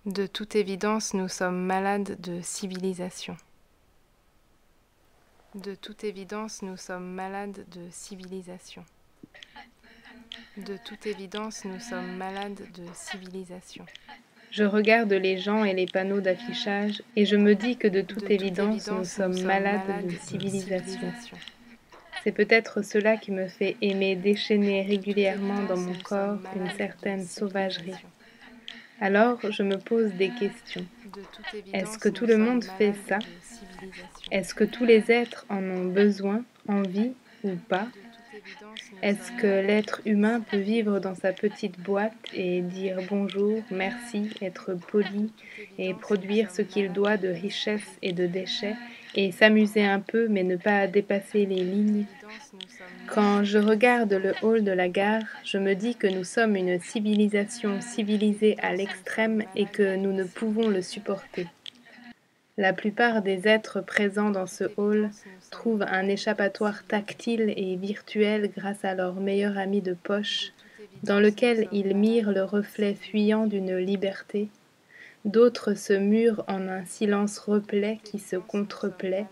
De toute évidence, nous sommes malades de civilisation. De toute évidence, nous sommes malades de civilisation. De toute évidence, nous sommes malades de civilisation. Je regarde les gens et les panneaux d'affichage et je me dis que de toute évidence, nous sommes malades de civilisation. C'est peut-être cela qui me fait aimer déchaîner régulièrement dans mon corps une certaine sauvagerie. Alors je me pose des questions. Est-ce que tout le monde fait ça? Est-ce que tous les êtres en ont besoin, envie ou pas? Est-ce que l'être humain peut vivre dans sa petite boîte et dire bonjour, merci, être poli et produire ce qu'il doit de richesse et de déchets et s'amuser un peu mais ne pas dépasser les lignes? Quand je regarde le hall de la gare, je me dis que nous sommes une civilisation civilisée à l'extrême et que nous ne pouvons le supporter. La plupart des êtres présents dans ce hall trouvent un échappatoire tactile et virtuel grâce à leur meilleur ami de poche, dans lequel ils mirent le reflet fuyant d'une liberté. D'autres se murent en un silence replet qui se contreplaît,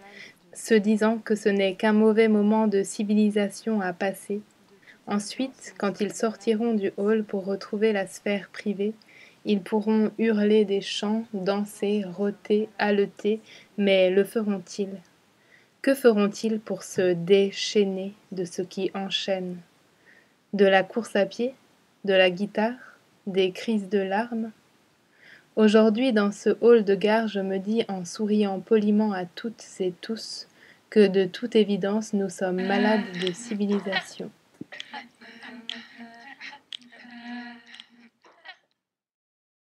se disant que ce n'est qu'un mauvais moment de civilisation à passer. Ensuite, quand ils sortiront du hall pour retrouver la sphère privée, ils pourront hurler des chants, danser, rôter, haleter, mais le feront-ils? Que feront-ils pour se déchaîner de ce qui enchaîne? De la course à pied? De la guitare? Des crises de larmes? Aujourd'hui, dans ce hall de gare, je me dis en souriant poliment à toutes et tous que de toute évidence nous sommes malades de civilisation.